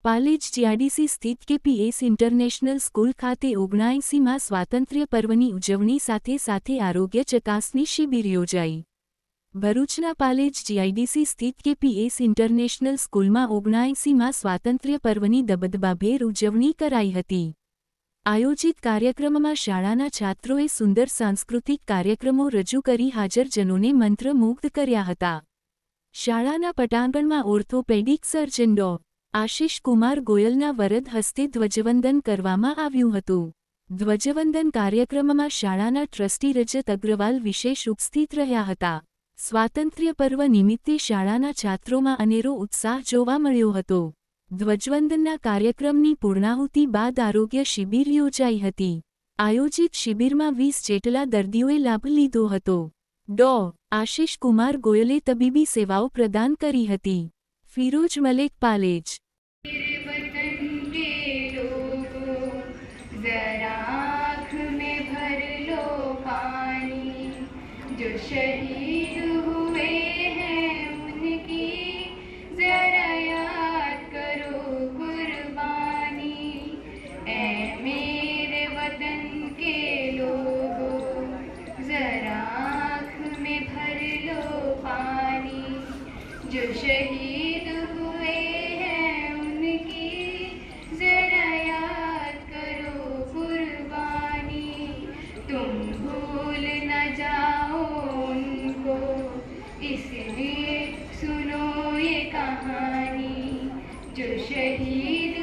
Palej GIDC સ્થિત KPS international school ખાતે 79માં સ્વાતંત્ર્ય પર્વની ઉજવણી સાથે સાથે આરોગ્ય ચકાસણી શિબિર યોજાઈ. ભરૂચના પાલેજ જીઆઈડીસી સ્થિત કેપીએસ ઇન્ટરનેશનલ સ્કૂલમાં 79માં સ્વાતંત્ર્ય પર્વની દબદબાભેર ઉજવણી કરાઈ હતી. આયોજિત કાર્યક્રમમાં શાળાના છાત્રોએ સુંદર સાંસ્કૃતિક કાર્યક્રમો રજૂ કરી હાજરજનોને મંત્રમુગ્ધ કર્યા હતા. શાળાના પટાંગણમાં ઓર્થોપેડિક સર્જન ડો. આશિષ કુમાર ગોયલના વરદ હસ્તે ધ્વજવંદન કરવામાં આવ્યું હતું. ધ્વજવંદન કાર્યક્રમમાં શાળાના ટ્રસ્ટી રજત અગ્રવાલ વિશેષ ઉપસ્થિત રહ્યા હતા. સ્વાતંત્ર્ય પર્વ નિમિત્તે શાળાના છાત્રોમાં અનેરો ઉત્સાહ જોવા મળ્યો હતો. ધ્વજવંદનના કાર્યક્રમની પૂર્ણાહુતિ બાદ આરોગ્ય શિબિર યોજાઈ હતી. આયોજિત શિબિરમાં 20 જેટલા દર્દીઓએ લાભ લીધો હતો. ડો. આશિષ કુમાર ગોયલે તબીબી સેવાઓ પ્રદાન કરી હતી. ફિરોજ મલેક, પાલેજ. जो शहीद हुए हैं उनकी जरा याद करो कुर्बानी. ऐ मेरे वतन के लोगो जरा आँख में भर लो पानी. जो शहीद हुए हैं उनकी जरा याद करो कुर्बानी. तुम भूल न जाओ उनको इसलिए सुनो ये कहानी. जो शहीद